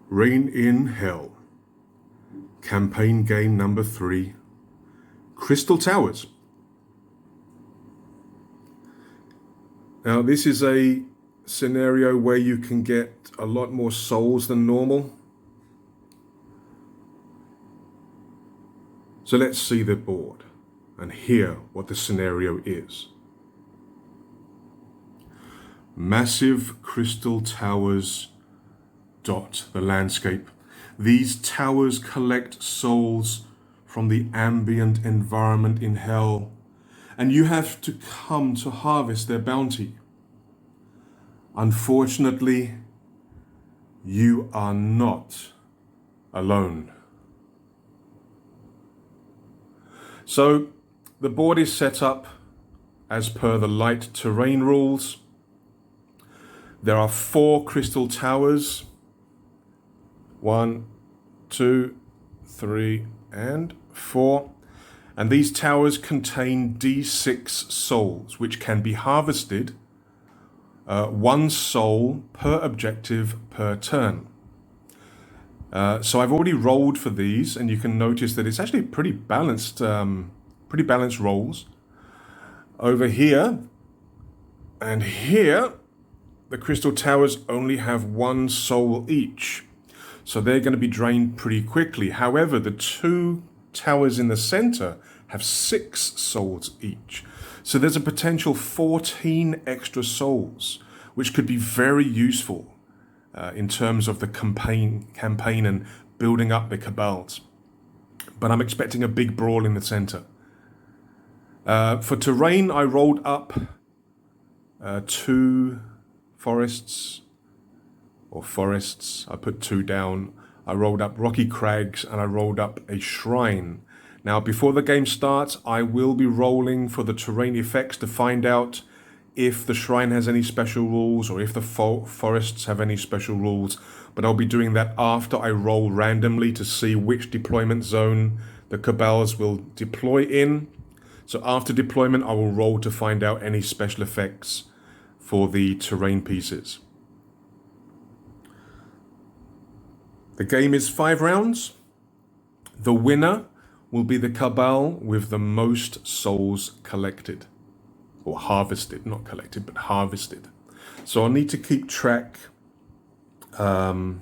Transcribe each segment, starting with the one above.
Reign in Hell. Campaign game number 3. Crystal Towers. Now this is a scenario where you can get a lot more souls than normal. So let's see the board and hear what the scenario is. Massive crystal towers dot the landscape. These towers collect souls from the ambient environment in hell, and you have to come to harvest their bounty. Unfortunately, you are not alone. So the board is set up as per the light terrain rules. There are 4 crystal towers. 1, 2, 3, and 4. And these towers contain D6 souls, which can be harvested 1 soul per objective per turn. So I've already rolled for these, and you can notice that it's actually pretty balanced rolls. Over here and here, the crystal towers only have 1 soul each, so they're going to be drained pretty quickly. However, the 2 towers in the center have 6 souls each, so there's a potential 14 extra souls, which could be very useful in terms of the campaign and building up the Cabals. But I'm expecting a big brawl in the center. For terrain, I rolled up 2 forests. I put 2 down. I rolled up rocky crags and I rolled up a shrine. Now, before the game starts, I will be rolling for the terrain effects to find out if the shrine has any special rules or if the forests have any special rules. But I'll be doing that after I roll randomly to see which deployment zone the Cabals will deploy in. So after deployment, I will roll to find out any special effects for the terrain pieces. The game is 5 rounds. The winner will be the Cabal with the most souls collected. Or harvested, not collected, but harvested. So I'll need to keep track. I'll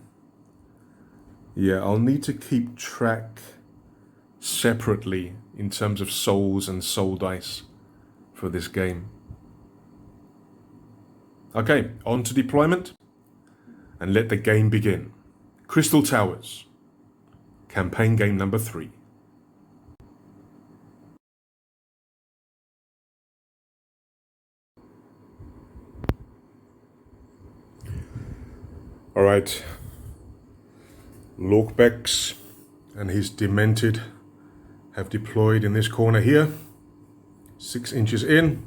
need to keep track separately in terms of souls and soul dice for this game. Okay, on to deployment and let the game begin. Crystal Towers, campaign game number 3. All right, Lorkbex and his Demented have deployed in this corner here, 6 inches in.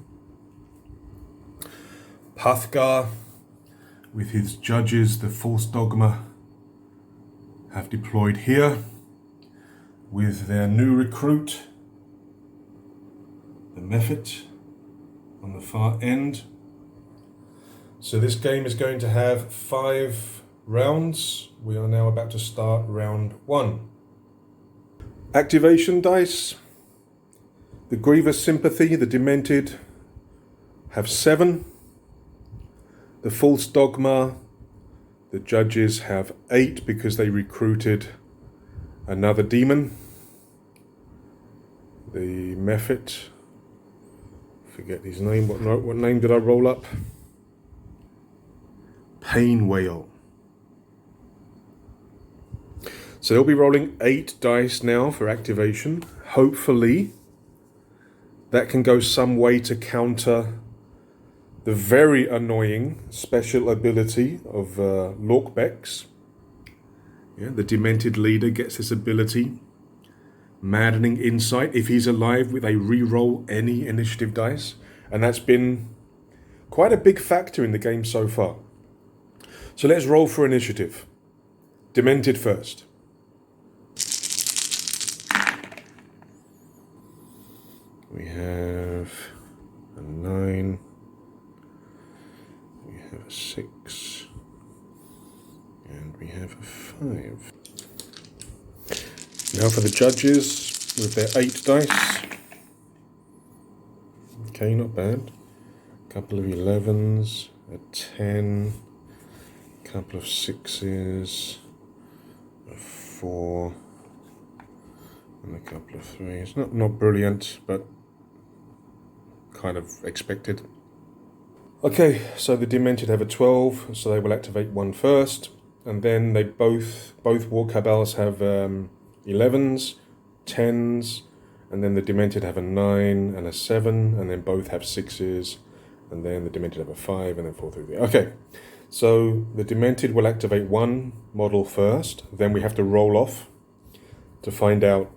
Pathgar with his judges, the false Dogma, have deployed here with their new recruit, the Mephit, on the far end. So this game is going to have 5 rounds. We are now about to start round 1. Activation dice. The Grievous Sympathy, the Demented, have 7. The false Dogma, the judges have 8 because they recruited another demon. The Mephit, forget his name. What name did I roll up? Pain Whale. So they'll be rolling 8 dice now for activation. Hopefully that can go some way to counter the very annoying special ability of Lorkbex. Yeah, the Demented leader gets this ability, Maddening Insight, if he's alive, with a re-roll any initiative dice. And that's been quite a big factor in the game so far. So let's roll for initiative. Demented first. We have a 9. We have a 6. And we have a 5. 5. Now for the judges with their 8 dice. Okay, not bad. Couple of 11s, a 10, couple of 6s, a 4, and a couple of 3s. Not brilliant, but kind of expected. Okay, so the Demented have a 12, so they will activate 1 first, and then they both War Cabals have 11s, 10s, and then the Demented have a 9 and a 7, and then both have 6s, and then the Demented have a 5, and then 4 through the... Okay, so the Demented will activate 1 model first, then we have to roll off to find out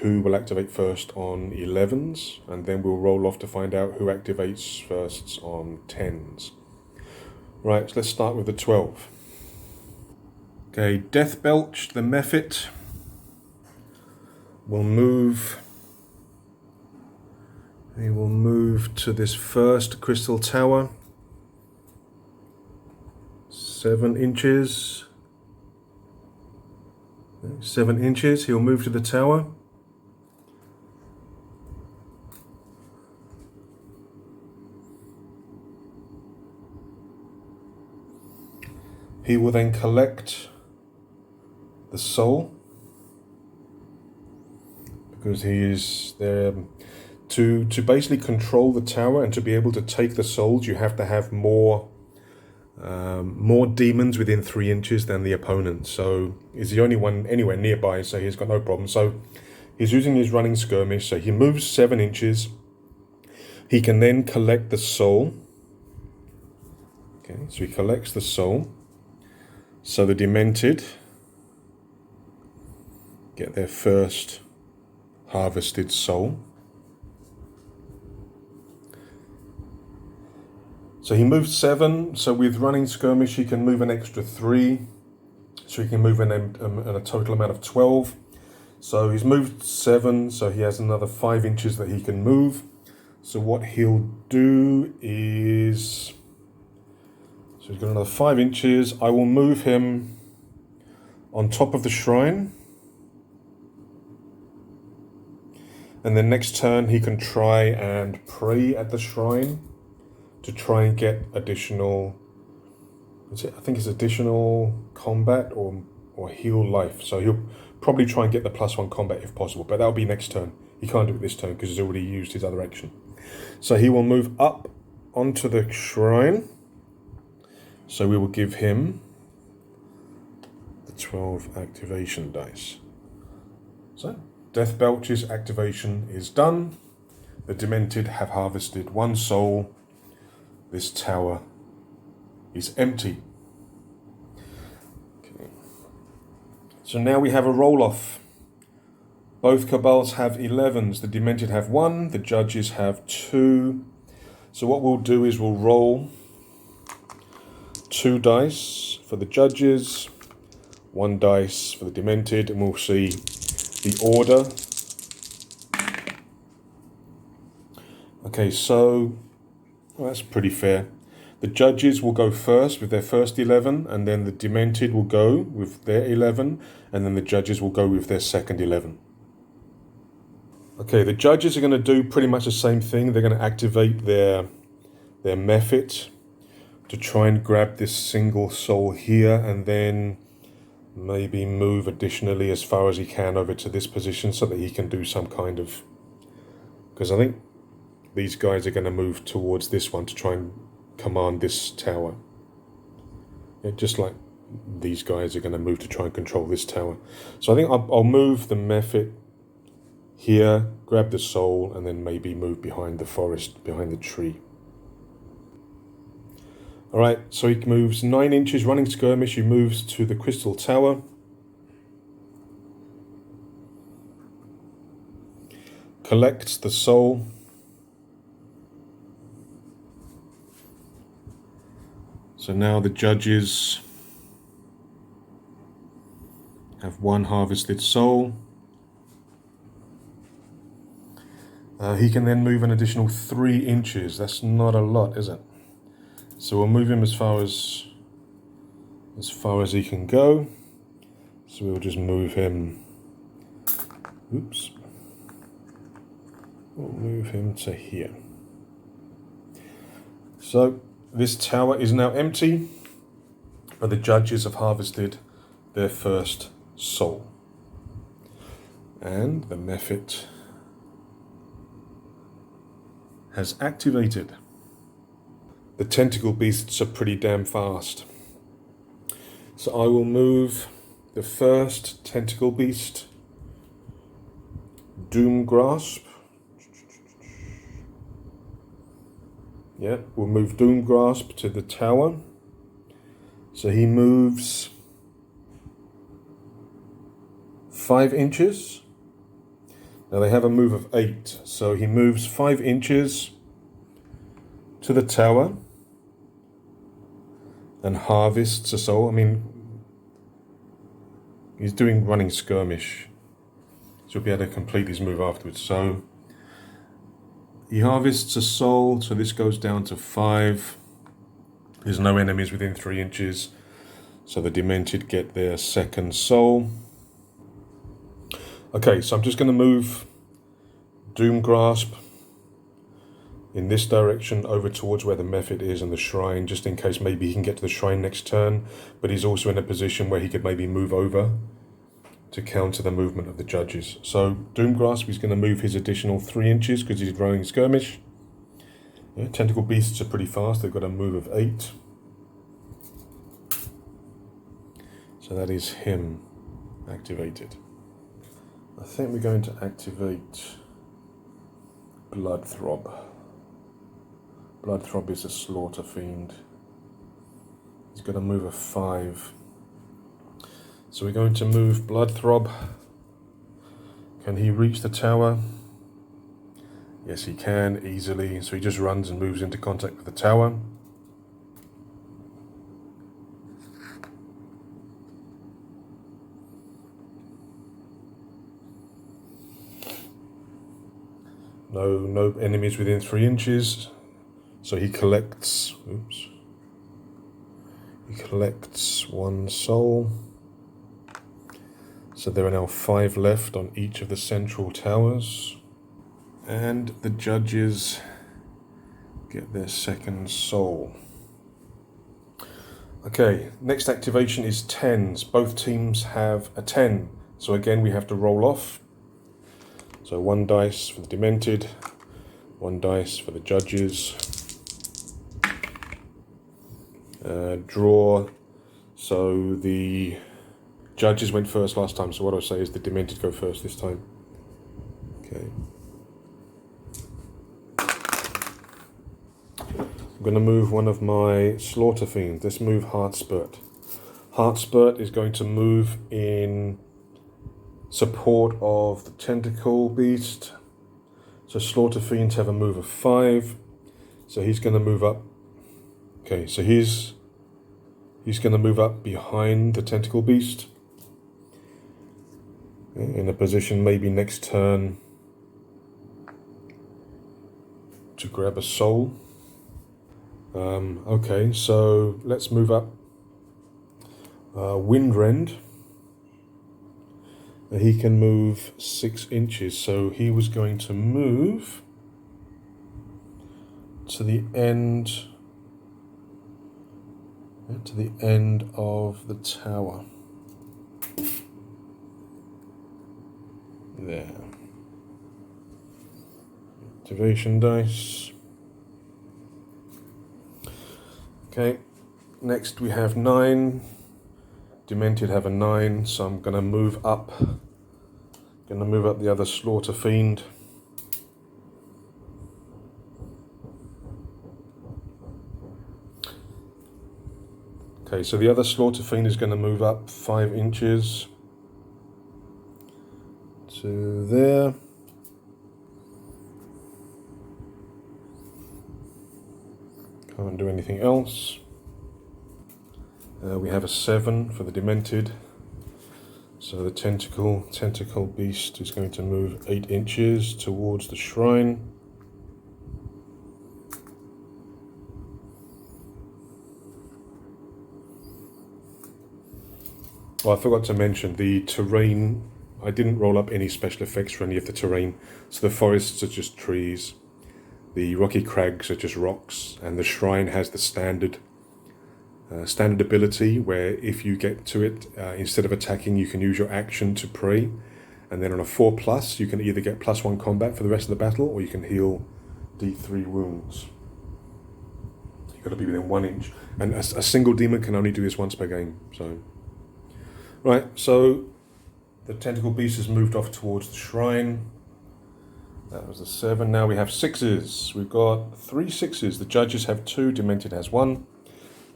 who will activate first on 11s, and then we'll roll off to find out who activates first on 10s. Right, so let's start with the 12. Okay, Death Belch, the Mephit, will move. He will move to this first crystal tower. 7 inches. 7 inches, he'll move to the tower. He will then collect the soul, because he is there to basically control the tower, and to be able to take the souls you have to have more demons within 3 inches than the opponent. So he's the only one anywhere nearby, so he's got no problem. So he's using his running skirmish, so he moves 7 inches. He can then collect the soul. Okay, so he collects the soul. So the Demented get their first harvested soul. So he moved 7, so with running skirmish he can move an extra 3, so he can move a total amount of 12. So he's moved 7, so he has another 5 inches that he can move. So what he'll do is... So he's got another 5 inches. I will move him on top of the shrine. And then next turn he can try and pray at the shrine to try and get additional... I think it's additional combat or heal life. So he'll probably try and get the +1 combat if possible. But that'll be next turn. He can't do it this turn because he's already used his other action. So he will move up onto the shrine. So we will give him the 12 activation dice. So, Death Belch's activation is done. The Demented have harvested 1 soul. This tower is empty. Okay. So now we have a roll-off. Both Cabals have 11s. The Demented have 1. The Judges have 2. So what we'll do is we'll roll 2 dice for the Judges, 1 dice for the Demented, and we'll see the order. Okay, so that's pretty fair. The Judges will go first with their first 11, and then the Demented will go with their 11, and then the Judges will go with their second 11. Okay, the Judges are going to do pretty much the same thing. They're going to activate their Mephit to try and grab this single soul here, and then maybe move additionally as far as he can over to this position so that he can do some kind of... Because I think these guys are going to move towards this one to try and command this tower. Yeah, just like these guys are going to move to try and control this tower. So I think I'll move the Mephit here, grab the soul, and then maybe move behind the forest, behind the tree. Alright, so he moves 9 inches, running skirmish, he moves to the crystal tower. Collects the soul. So now the Judges have 1 harvested soul. He can then move an additional 3 inches. That's not a lot, is it? So we'll move him as far as as far as he can go. So we'll just move him. Oops. We'll move him to here. So this tower is now empty, but the judges have harvested their first soul. And the Mephit has activated. The tentacle beasts are pretty damn fast. So I will move the first tentacle beast, Doom Grasp. Yeah, we'll move Doom Grasp to the tower. So he moves 5 inches. Now they have a move of 8. So he moves 5 inches to the tower and harvests a soul. I mean, he's doing running skirmish. So he'll be able to complete his move afterwards. So he harvests a soul, so this goes down to 5. There's no enemies within 3 inches. So the Demented get their second soul. Okay, so I'm just going to move Doom Grasp in this direction over towards where the Mephit is and the shrine, just in case maybe he can get to the shrine next turn, but he's also in a position where he could maybe move over to counter the movement of the judges. So Doom Grasp, he's going to move his additional 3 inches because he's running skirmish. Yeah, tentacle beasts are pretty fast, they've got a move of 8. So that is him activated. I think we're going to activate Bloodthrob. Bloodthrob is a slaughter fiend. He's got a move of 5. So we're going to move Bloodthrob. Can he reach the tower? Yes, he can easily. So he just runs and moves into contact with the tower. No enemies within 3 inches. So he collects, he collects 1 soul. So there are now 5 left on each of the central towers. And the judges get their second soul. Okay, next activation is 10s. Both teams have a 10. So again, we have to roll off. So 1 dice for the Demented, 1 dice for the judges. Draw. So the judges went first last time, so what I'll say is the Demented go first this time. Okay. I'm going to move one of my Slaughter Fiends. Let's move Heartspurt. Heartspurt is going to move in support of the Tentacle Beast. So Slaughter Fiends have a move of 5. So he's going to move up. Okay, so he's going to move up behind the Tentacle Beast. In a position maybe next turn to grab a soul. Okay, so let's move up Windrend. He can move 6 inches, so he was going to move to the end of the tower. There. Activation dice. Okay, next we have 9. Demented have a 9, so I'm going to move up. Going to move up the other Slaughter Fiend. Okay, so the other Slaughter Fiend is going to move up 5 inches to there. Can't do anything else. We have a 7 for the Demented. So the Tentacle Beast is going to move 8 inches towards the shrine. Oh, I forgot to mention the terrain. I didn't roll up any special effects for any of the terrain. So the forests are just trees, the rocky crags are just rocks, and the shrine has the standard ability where if you get to it, instead of attacking, you can use your action to pray. And then on a 4+, you can either get +1 combat for the rest of the battle, or you can heal D3 wounds. You've got to be within 1 inch. And a single demon can only do this once per game. So, right, so the tentacle beast has moved off towards the shrine. That was a 7. Now we have 6s. We've got 3 6s. The judges have 2. Demented has 1.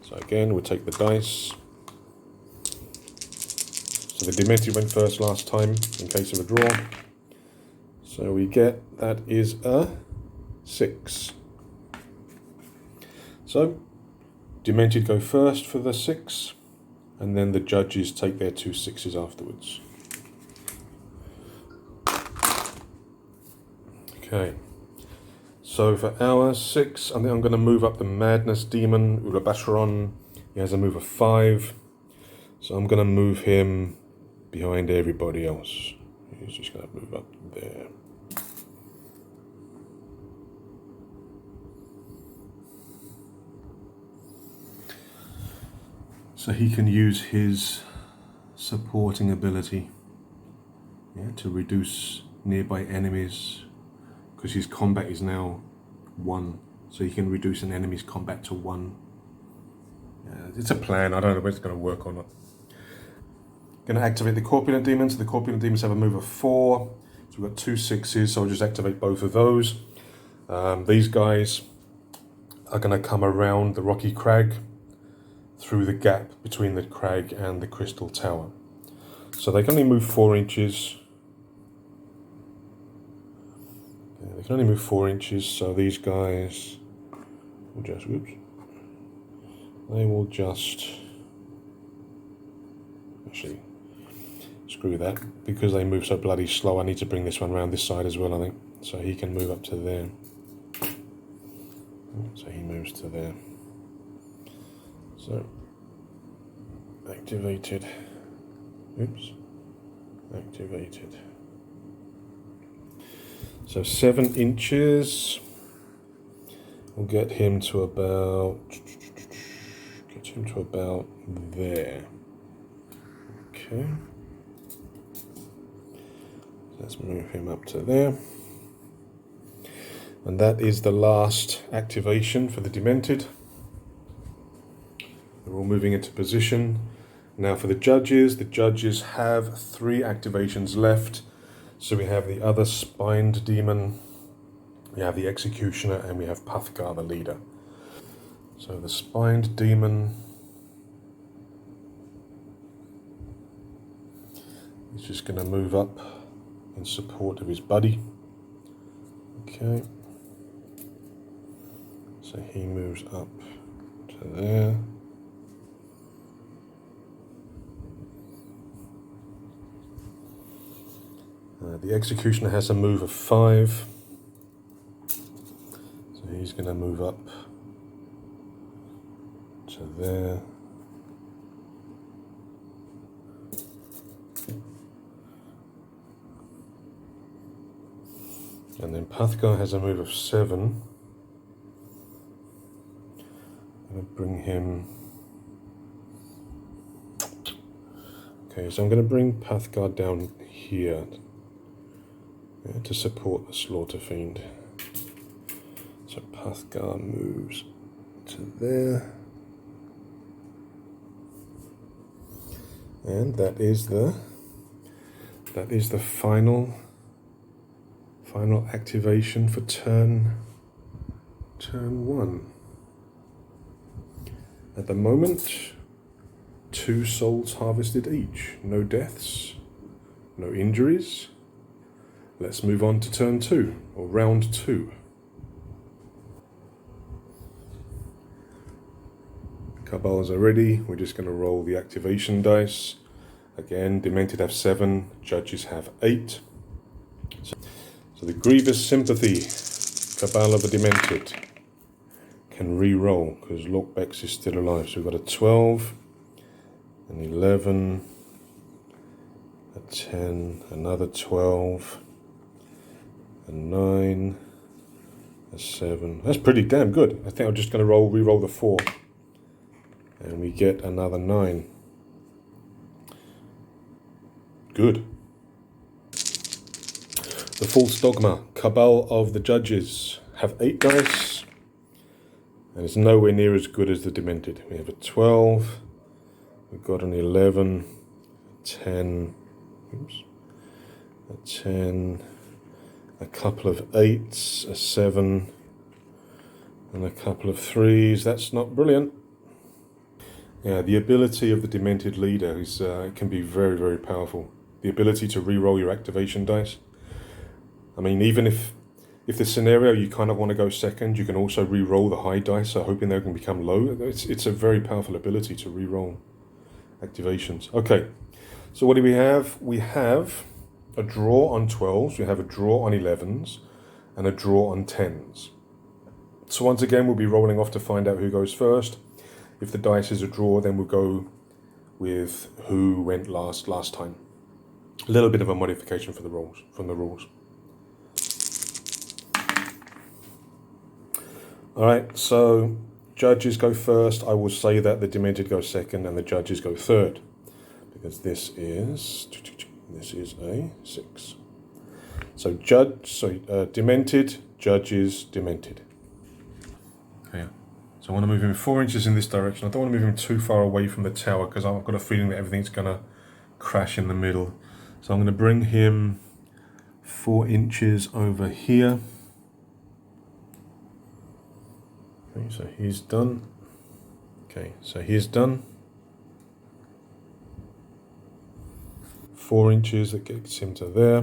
So again, we'll take the dice. So the Demented went first last time in case of a draw. So we get, that is a 6. So Demented go first for the 6, and then the judges take their 2 6s afterwards. Okay, so for our 6, I think I'm going to move up the Madness Demon, Ulabasharon. He has a move of 5, so I'm going to move him behind everybody else. He's just going to move up there. So he can use his supporting ability, to reduce nearby enemies, because his combat is now 1, so he can reduce an enemy's combat to 1. It's a plan. I don't know whether it's going to work or not. Going to activate the Corpulent Demons. The Corpulent Demons have a move of 4, so we've got 2 6s, so I'll just activate both of those. These guys are going to come around the rocky crag through the gap between the crag and the crystal tower. So they can only move 4 inches. They can only move 4 inches, so these guys will just, they will just, actually, screw that, because they move so bloody slow, I need to bring this one around this side as well, I think. So he can move up to there. So he moves to there. So, activated. Activated. So 7 inches. We'll get him to about there. Okay. Let's move him up to there. And that is the last activation for the Demented. They're all moving into position. Now for the judges have 3 activations left. So we have the other spined demon, we have the executioner, and we have Pathgar, the leader. So the spined demon is just going to move up in support of his buddy. Okay. So he moves up to there. The executioner has a move of 5, so he's going to move up to there. And then Pathgar has a move of 7. I'm going to bring him. Okay, so I'm going to bring Pathgar down here. To support the Slaughter Fiend. So Pathgar moves to there. And that is the final activation for turn 1. At the moment, 2 souls harvested each. No deaths, no injuries. Let's move on to turn 2, or round 2. Cabals are ready. We're just going to roll the activation dice. Again, Demented have 7, judges have 8. So the Grievous Sympathy, Cabal of the Demented, can re-roll because Lorkbex is still alive. So we've got a 12, an 11, 10, another 12, a 9, a 7. That's pretty damn good. I think I'm just going to re-roll the 4. And we get another 9. Good. The false dogma, Cabal of the Judges, have 8 dice. And it's nowhere near as good as the Demented. We have a 12. We've got an 11. 10. Oops. A 10. A couple of 8s. A 7. And a couple of 3s. That's not brilliant. Yeah, the ability of the Demented leader is can be very, very powerful. The ability to re-roll your activation dice. I mean, even if the scenario you kind of want to go second, you can also re-roll the high dice, so hoping they can become low. It's a very powerful ability to re-roll activations. Okay, so what do we have? We have a draw on 12s, we have a draw on 11s, and a draw on 10s. So once again, we'll be rolling off to find out who goes first. If the dice is a draw, then we'll go with who went last time. A little bit of a modification for the rules, from the rules. All right, so judges go first. I will say that the Demented go second and the judges go third, because this is a 6. So Demented, judges, Demented. Okay. So I want to move him 4 inches in this direction. I don't want to move him too far away from the tower because I've got a feeling that everything's going to crash in the middle. So I'm going to bring him 4 inches over here. Okay, so he's done. Okay, so he's done. 4 inches, that gets him to there.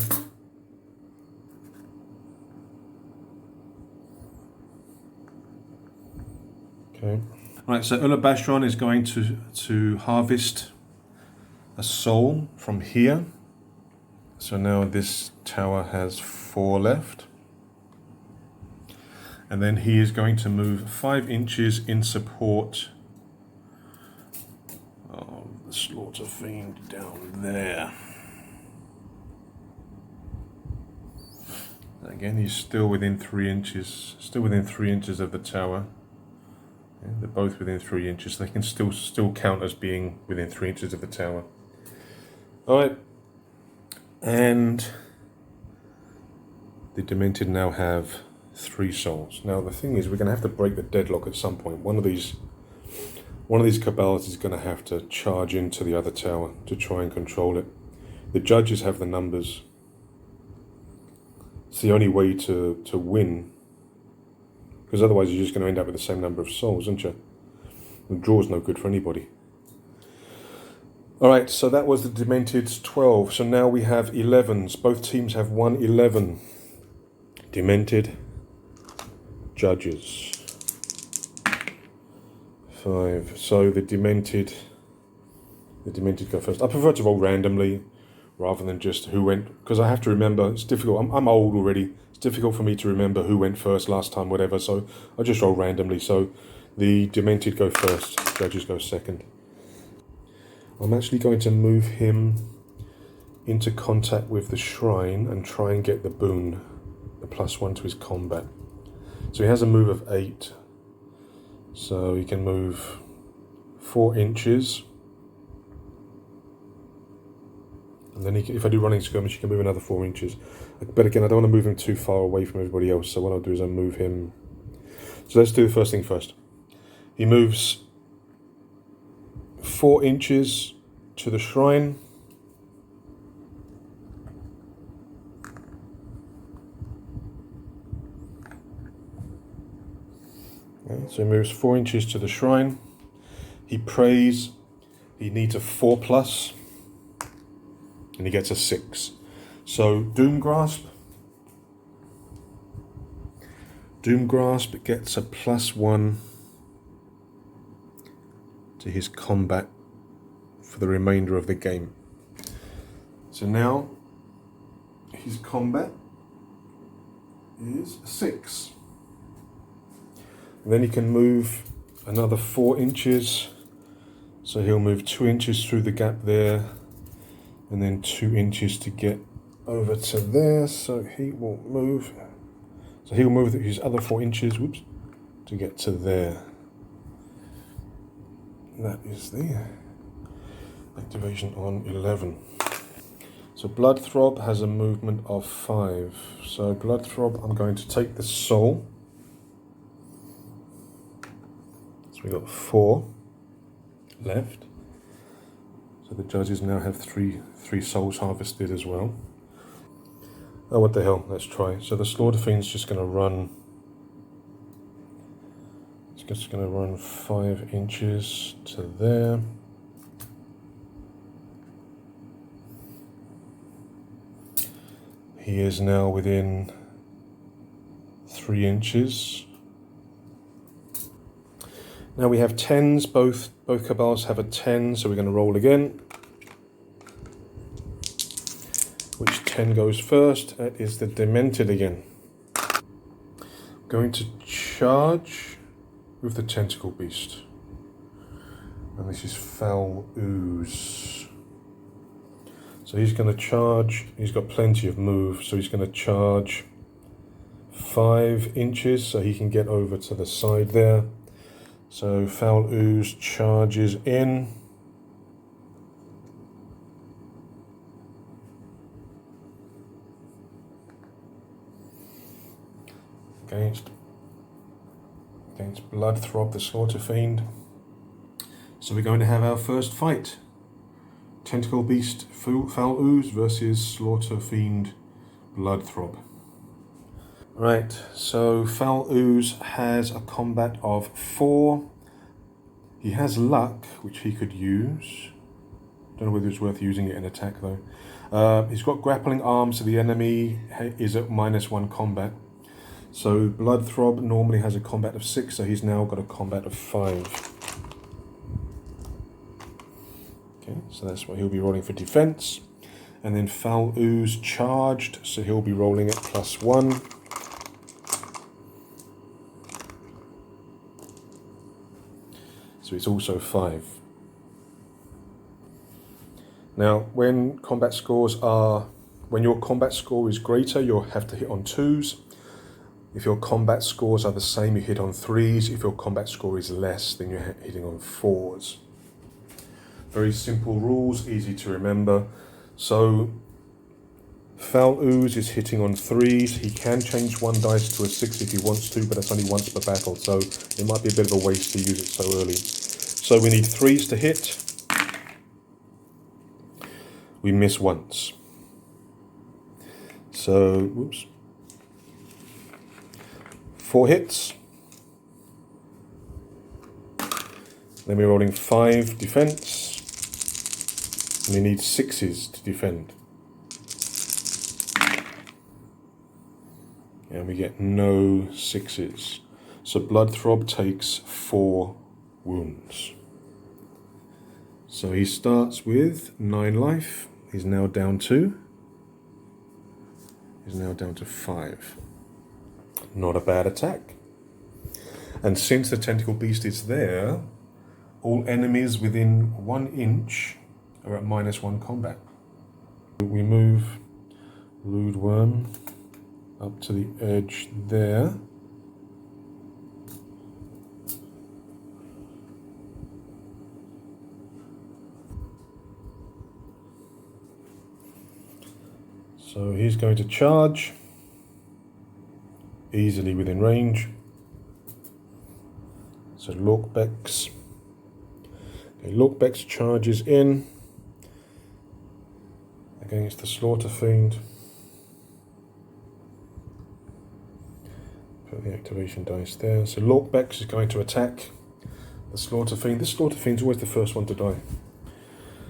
Okay. Right, so Ulabashron is going to harvest a soul from here. So now this tower has 4 left. And then he is going to move 5 inches in support of the Slaughter Fiend down there. Again, he's still within 3 inches, of the tower. Yeah, they're both within 3 inches. They can still count as being within 3 inches of the tower. All right, and the Demented now have 3 souls. Now the thing is, we're going to have to break the deadlock at some point. One of these Cabals is going to have to charge into the other tower to try and control it. The judges have the numbers. It's the only way to win, because otherwise you're just going to end up with the same number of souls, aren't you? The draw's no good for anybody. All right, so that was the Demented's 12. So now we have 11s. Both teams have 1 11. Demented, judges. 5. So the Demented go first. I prefer to roll randomly rather than just who went, because I have to remember. It's difficult. I'm old already. It's difficult for me to remember who went first last time, whatever. So I just roll randomly. So the Demented go first, judges go second. I'm actually going to move him into contact with the shrine and try and get the boon, the +1 to his combat. So he has a move of 8. So he can move 4 inches. And then if I do running skirmish, he can move another 4 inches. But again, I don't want to move him too far away from everybody else. So what I'll do is I'll move him. So let's do the first thing first. He moves 4 inches to the shrine. Okay, so he moves 4 inches to the shrine. He prays. He needs a 4+, and he gets a 6. So Doom Grasp gets a +1 to his combat for the remainder of the game. So now his combat is 6. And then he can move another 4 inches. So he'll move 2 inches through the gap there. and then 2 inches to get over to there, so he will move. So he'll move his other 4 inches, whoops, to get to there. That is the activation on 11. So Blood Throb has a movement of 5. So Blood Throb, I'm going to take the soul. So we got 4 left. So the judges now have three souls harvested as well. Oh, what the hell? Let's try. So the Slaughter Fiend's just going to run. It's just going to run 5 inches to there. He is now within 3 inches. Now we have 10s, both Cabals have a 10, so we're going to roll again. Which 10 goes first? That is the Demented again. Going to charge with the Tentacle Beast. And this is Foul Ooze. So he's going to charge, he's got plenty of move, so he's going to charge 5 inches so he can get over to the side there. So Foul Ooze charges in. Against Blood Throb, the Slaughter Fiend. So we're going to have our first fight. Tentacle Beast Foul Ooze versus Slaughter Fiend Blood Throb. Right, so Foul Ooze has a combat of 4. He has luck, which he could use. Don't know whether it's worth using it in attack though. He's got grappling arms, so the enemy is at -1 combat. So Blood Throb normally has a combat of 6, so he's now got a combat of 5. Okay, so that's what he'll be rolling for defense. And then Foul Ooze charged, so he'll be rolling at +1. So it's also 5. Now, when your combat score is greater, you'll have to hit on 2s. If your combat scores are the same, you hit on 3s. If your combat score is less, then you're hitting on 4s. Very simple rules, easy to remember. So Foul Ooze is hitting on 3s. He can change 1 dice to a 6 if he wants to, but that's only once per battle, so it might be a bit of a waste to use it so early. So we need 3s to hit. We miss once. So, whoops. 4 hits. Then we're rolling 5 defense. And we need 6s to defend. And we get no 6s. So Blood Throb takes 4 wounds. So he starts with 9 life. He's now down to 5. Not a bad attack. And since the Tentacle Beast is there, all enemies within 1 inch are at -1 combat. We move Lewd Worm up to the edge there. So he's going to charge, easily within range. So Lorkbex. Okay, Lorkbex charges in against the Slaughter Fiend. Put the activation dice there. So Lorkbex is going to attack the Slaughter Fiend. This Slaughter Fiend's always the first one to die.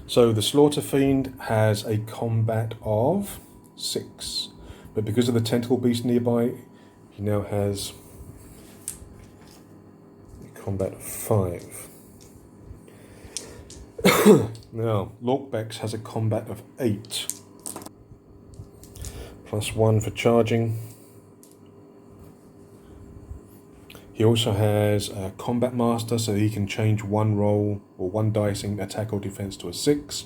So the Slaughter Fiend has a combat of 6, but because of the Tentacle Beast nearby, he now has a combat of 5. Now, Lorkbex has a combat of 8. +1 for charging. He also has a Combat Master, so he can change 1 roll or 1 dice in attack or defense to a 6.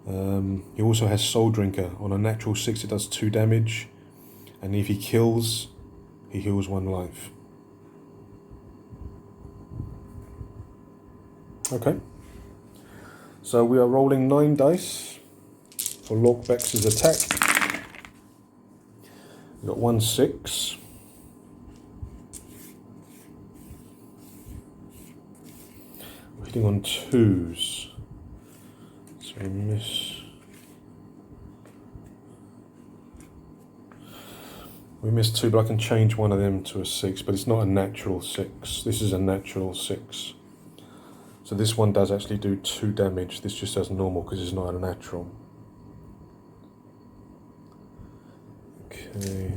He also has Soul Drinker. On a natural 6 it does 2 damage, and if he kills, he heals 1 life. Okay, so we are rolling 9 dice for Lorkbex's attack. We've got 1 6. We're hitting on 2s. So we miss. We missed 2, but I can change one of them to a 6, but it's not a natural 6. This is a natural 6. So this one does actually do 2 damage. This just does normal because it's not a natural. Okay.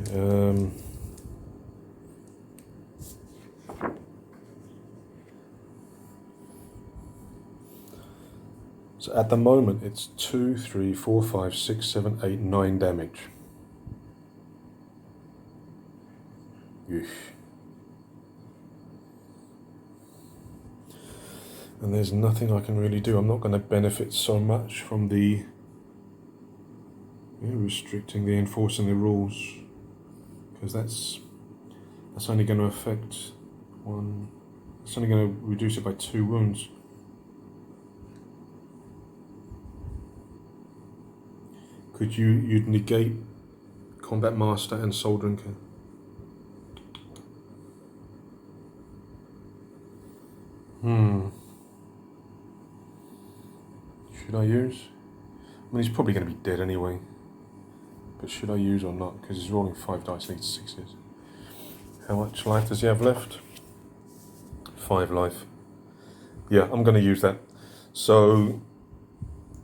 So at the moment it's 2, 3, 4, 5, 6, 7, 8, 9 damage. Eesh. And there's nothing I can really do. I'm not going to benefit so much from the restricting, the enforcing the rules, because that's only going to affect 1. It's only going to reduce it by 2 wounds. Could you'd negate Combat Master and Soul Drinker? Should I use? I mean, he's probably going to be dead anyway. But should I use or not? Because he's rolling 5 dice, needs 6s. How much life does he have left? 5 life. Yeah, I'm going to use that. So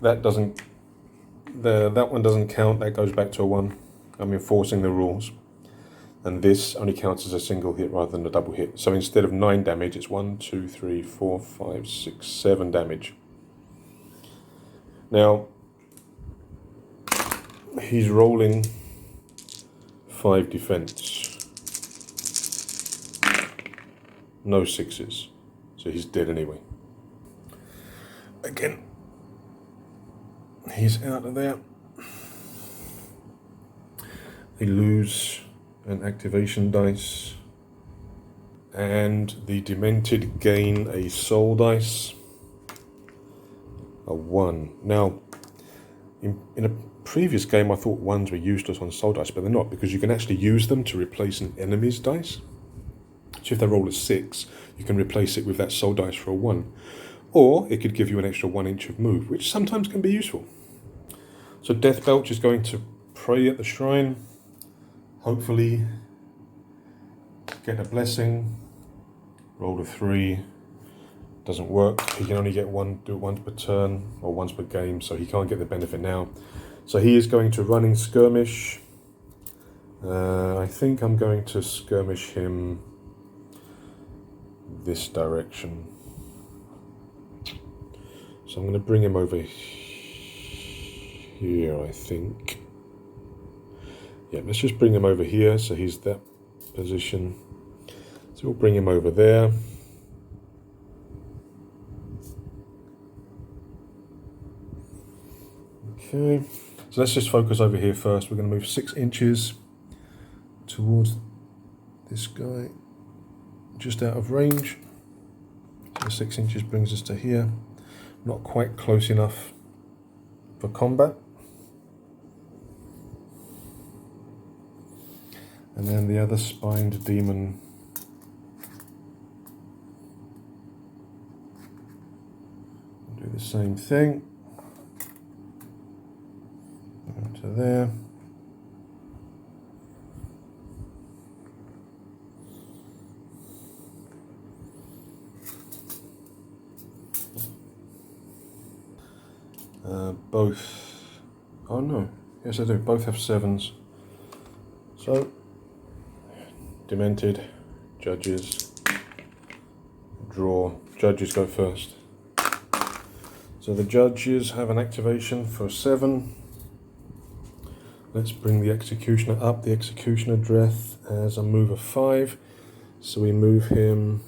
that doesn't. That one doesn't count. That goes back to a 1. I'm enforcing the rules. And this only counts as a single hit rather than a double hit. So instead of 9 damage, it's 1, 2, 3, 4, 5, 6, 7 damage. Now, he's rolling 5 defense. No 6s. So he's dead anyway. Again, he's out of there. They lose an activation dice, and the Demented gain a soul dice, a 1. Now, in a previous game I thought 1s were useless on soul dice, but they're not, because you can actually use them to replace an enemy's dice. So if they roll a 6, you can replace it with that soul dice for a 1. Or it could give you an extra 1 inch of move, which sometimes can be useful. So Death Belch is going to pray at the shrine, hopefully get a blessing. Roll a 3, doesn't work. He can only get do it once per turn, or once per game, so he can't get the benefit now. So he is going to running skirmish. I think I'm going to skirmish him this direction. So I'm going to bring him over here, I think. Yeah, let's just bring him over here, so he's that position. So we'll bring him over there. Okay, so let's just focus over here first. We're going to move 6 inches towards this guy, just out of range. So 6 inches brings us to here. Not quite close enough for combat. And then the other spined demon do the same thing. Go to there. Both. Oh no. Yes, I do. Both have 7s. So, Demented, Judges, draw. Judges go first. So the Judges have an activation for 7. Let's bring the Executioner up. The Executioner Dreth has a move of 5. So we move him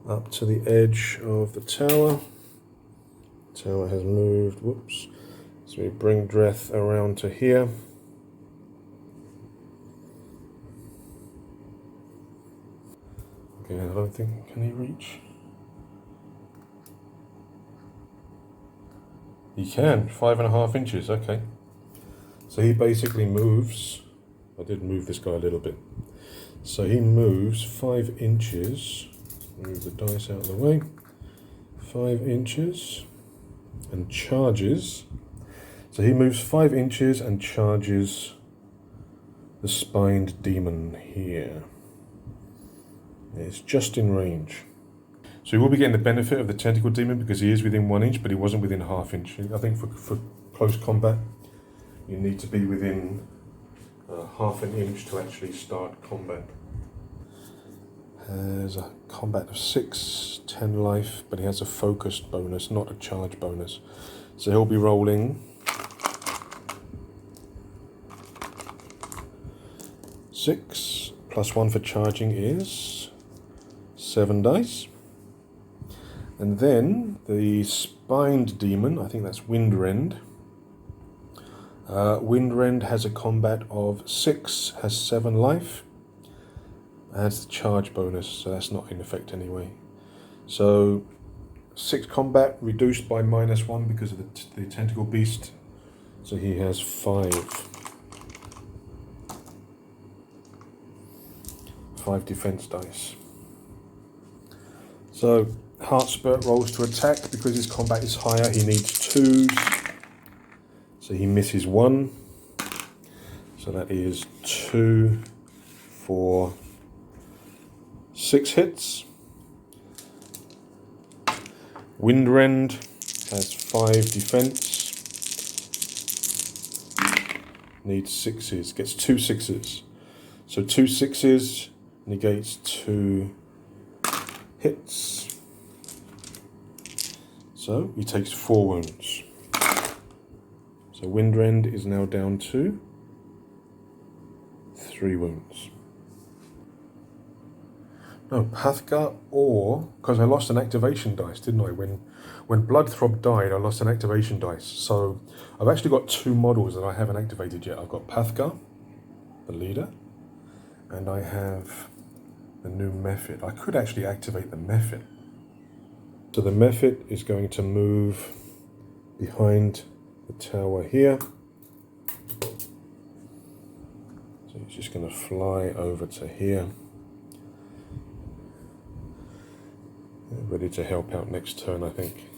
up to the edge of the tower. tower has moved. Whoops. So we bring Dreth around to here. Okay, I don't think, can he reach? He can, 5.5 inches, okay. So he basically moves, I did move this guy a little bit. So he moves 5 inches, move the dice out of the way, 5 inches, and charges. So he moves 5 inches and charges the spined demon here. It's just in range. So he will be getting the benefit of the tentacle demon because he is within 1 inch, but he wasn't within ½ inch. I think for close combat, you need to be within ½ an inch to actually start combat. Has a combat of 6, 10 life, but he has a focused bonus, not a charge bonus. So he'll be rolling 6 plus 1 for charging is 7 dice. And then the spined demon, I think that's Windrend. Windrend has a combat of 6, has 7 life, has the charge bonus, so that's not in effect anyway. So 6 combat reduced by -1 because of the tentacle beast, so he has 5 defense dice. So Heart Spurt rolls to attack. Because his combat is higher, he needs 2s. So he misses 1. So that is 2 for 6 hits. Windrend has 5 defense. Needs 6s. Gets 2 6s. So 2 6s negates 2 hits. So he takes 4 wounds. So Windrend is now down to 3 wounds. No, Pathgar, or because I lost an activation dice, didn't I? When Bloodthrob died, I lost an activation dice. So I've actually got 2 models that I haven't activated yet. I've got Pathgar, the leader, and I have the new Mephit. I could actually activate the Mephit. So the Mephit is going to move behind the tower here. So he's just going to fly over to here. Ready to help out next turn, I think.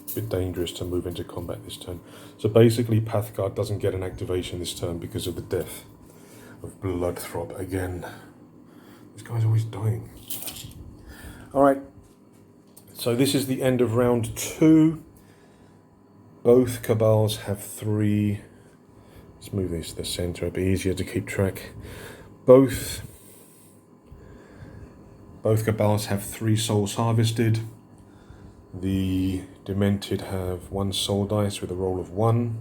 A bit dangerous to move into combat this turn. So basically Pathguard doesn't get an activation this turn because of the death of Bloodthrob again. This guy's always dying. Alright. So this is the end of round 2. Both Cabals have 3. Let's move this to the center, it'll be easier to keep track. Both Cabals have 3 souls harvested. The Demented have 1 soul dice with a roll of 1.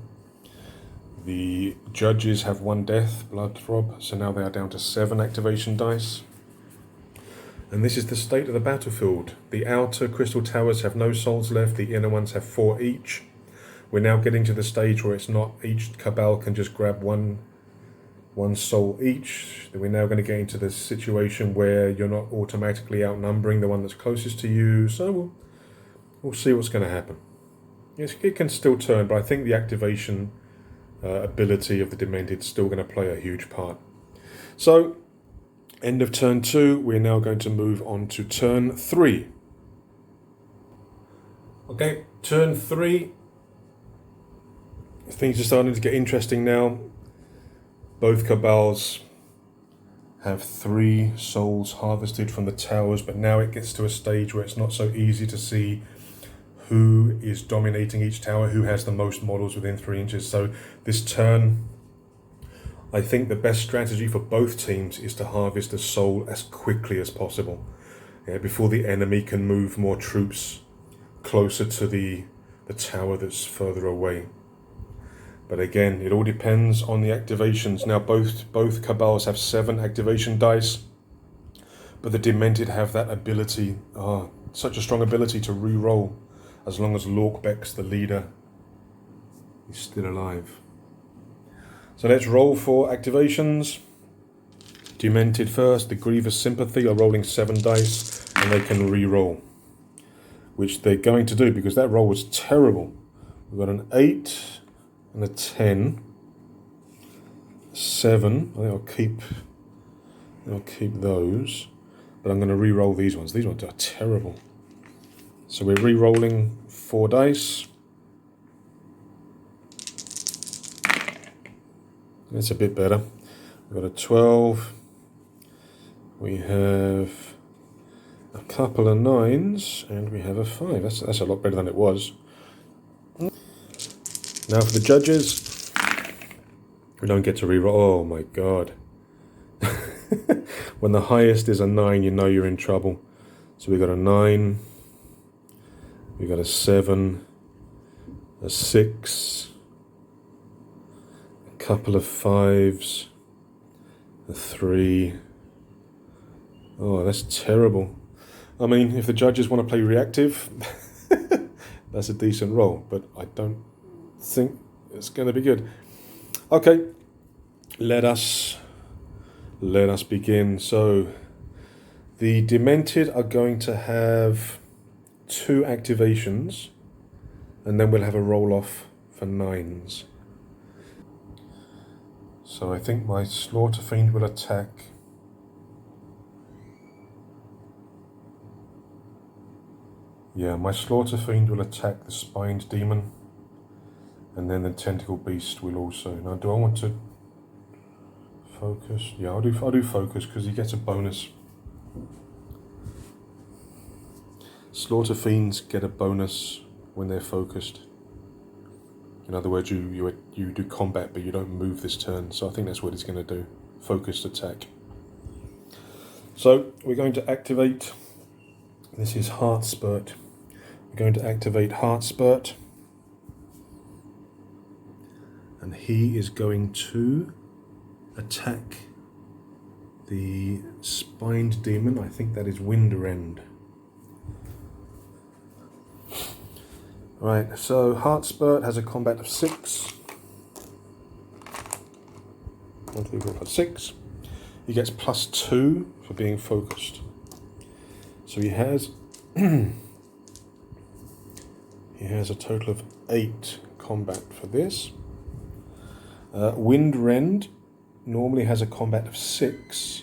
The Judges have 1 death, Bloodthrob, so now they are down to 7 activation dice. And this is the state of the battlefield. The outer crystal towers have no souls left, the inner ones have 4 each. We're now getting to the stage where it's not each Cabal can just grab one soul each. We're now going to get into the situation where you're not automatically outnumbering the one that's closest to you. So we'll see what's going to happen. Yes, it can still turn, but I think the activation ability of the Demented is still going to play a huge part. So, end of turn 2, we're now going to move on to turn 3. Okay, turn 3. Things are starting to get interesting now. Both Cabals have 3 souls harvested from the towers, but now it gets to a stage where it's not so easy to see who is dominating each tower, who has the most models within 3 inches. So this turn, I think the best strategy for both teams is to harvest a soul as quickly as possible, before the enemy can move more troops closer to the tower that's further away. But again, it all depends on the activations. Now both Cabals have 7 activation dice, but the Demented have that ability, such a strong ability to re-roll as long as Lorkbeck's the leader is still alive. So let's roll for activations. Demented first. The Grievous Sympathy are rolling 7 dice and they can re-roll, which they're going to do because that roll was terrible. We've got an 8 and a 10, 7. I think I'll keep those, but I'm going to re-roll these ones. These ones are terrible. So we're re-rolling 4 dice. That's a bit better. We've got a 12. We have a couple of 9s, and we have a 5. That's a lot better than it was. Now for the judges, we don't get to re-roll. Oh my god. When the highest is a 9, you know you're in trouble. So we got a 9, we got a 7, a 6, a couple of 5s, a 3. Oh, that's terrible. I mean, if the judges want to play reactive, that's a decent roll, but I don't think it's going to be good. Okay, let us begin. So the Demented are going to have 2 activations, and then we'll have a roll off for 9s. So I think my Slaughter Fiend will attack. Yeah, my Slaughter Fiend will attack the Spined Demon, and then the Tentacle Beast will also. Now, do I want to focus? Yeah, I'll do focus because he gets a bonus. Slaughter Fiends get a bonus when they're focused. In other words, you do combat, but you don't move this turn. So I think that's what it's going to do. Focused attack. So we're going to activate. This is Heart Spurt. We're going to activate Heart Spurt, and he is going to attack the Spined Demon. I think that is Windrend. Right, so Heart Spurt has a combat of 6. 1, 2, 3, 4, 5, 6. He gets +2 for being focused. So he has a total of 8 combat for this. Windrend normally has a combat of 6,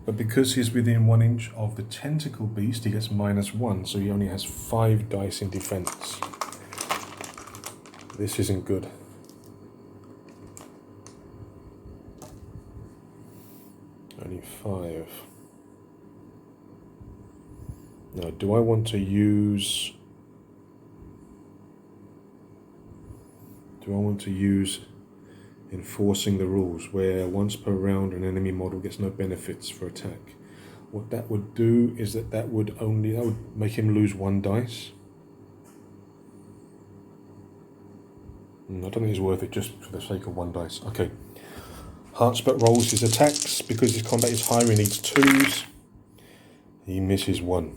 but because he's within 1 inch of the Tentacle Beast, he gets -1, so he only has 5 dice in defense. This isn't good. Only 5. Now, do I want to use... enforcing the rules, where once per round an enemy model gets no benefits for attack? What that would do is that would make him lose 1 dice. I don't think it's worth it just for the sake of 1 dice. Okay. Heartspurt rolls his attacks. Because his combat is higher, he needs 2s. He misses 1.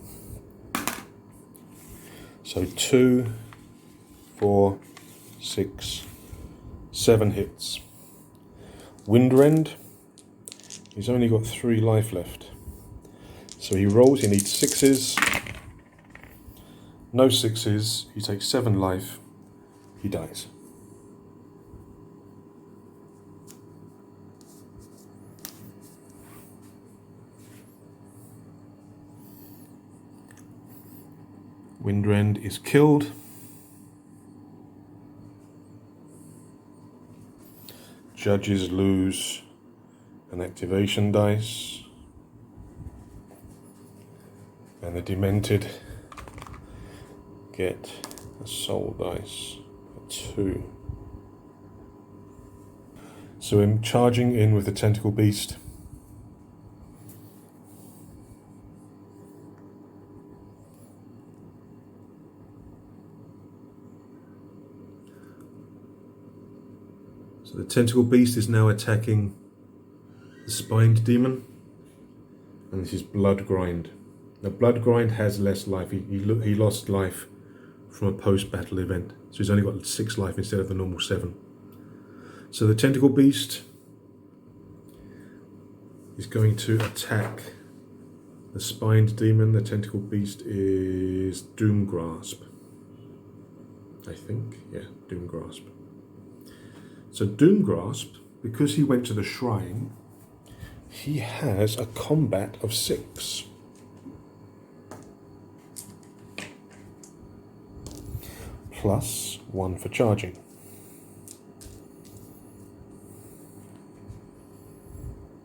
So 2, 4, 6, 7 hits. Windrend, he's only got 3 life left. So he rolls, he needs 6s. No 6s, he takes 7 life, he dies. Windrend is killed. Judges lose an activation dice. And the Demented get a soul dice for 2. So I'm charging in with the Tentacle Beast. So the Tentacle Beast is now attacking the Spined Demon, and this is Blood Grind. Now Blood Grind has less life. He lost life from a post-battle event. So he's only got 6 life instead of the normal 7. So the Tentacle Beast is going to attack the Spined Demon. The Tentacle Beast is Doom Grasp. I think, yeah, Doom Grasp. So Doom Grasp, because he went to the shrine, he has a combat of 6. Plus 1 for charging.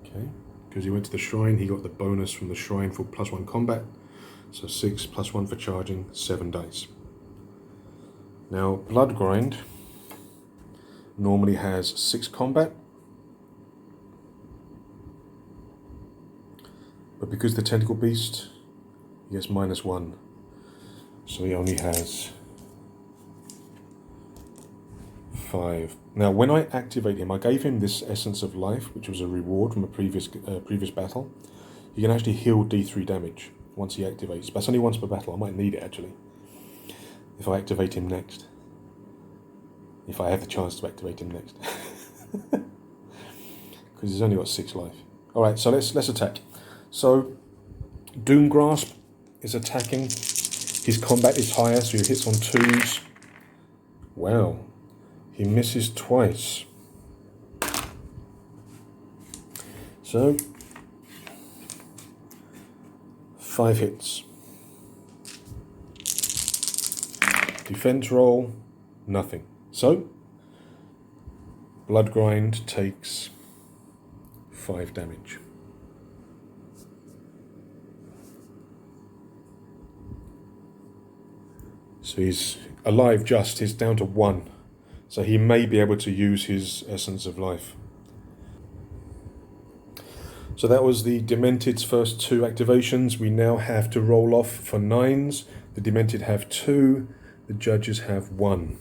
Okay, because he went to the shrine, he got the bonus from the shrine for plus 1 combat. So 6 plus 1 for charging, 7 dice. Now, Blood Grind normally has 6 combat. But because the Tentacle Beast, he gets -1. So he only has 5. Now, when I activate him, I gave him this Essence of Life, which was a reward from a previous battle. He can actually heal D3 damage once he activates. But that's only once per battle. I might need it, actually, if I activate him next. If I have the chance to activate him next. Because he's only got 6 life. Alright, so let's attack. So, Doom Grasp is attacking. His combat is higher, so he hits on 2s. Wow. He misses twice. So, 5 hits. Defense roll, nothing. So, Blood Grind takes 5 damage. So he's alive just, he's down to 1. So he may be able to use his Essence of Life. So that was the Demented's first 2 activations. We now have to roll off for 9s. The Demented have 2, the Judges have 1.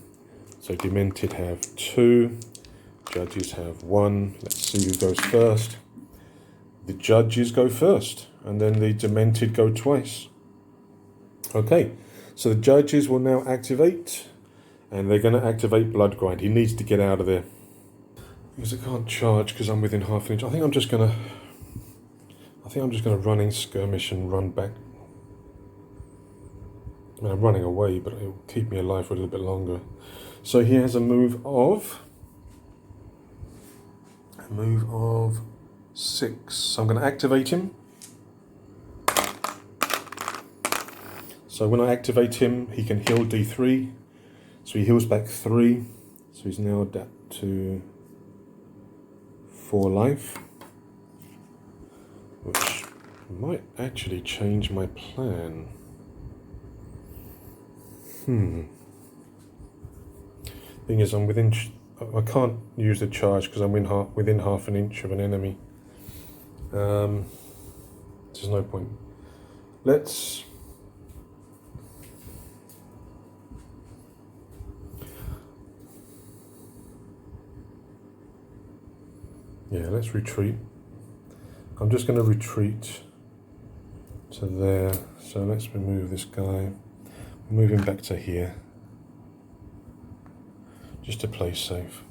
So Demented have 2, Judges have 1. Let's see who goes first. The Judges go first, and then the Demented go twice. Okay, so the Judges will now activate. And they're going to activate Blood Grind. He needs to get out of there. Because I can't charge because I'm within half an inch. I think I'm just going to run in skirmish and run back. I mean, I'm running away, but it'll keep me alive for a little bit longer. So he has a move of 6. So I'm going to activate him. So when I activate him, he can heal D3. So he heals back 3, so he's now down to 4 life, which might actually change my plan. Thing is, I'm within. I can't use the charge because I'm within half an inch of an enemy. There's no point. Let's. Yeah, let's retreat. I'm just going to retreat to there. So let's remove this guy. Move him back to here. Just to play safe.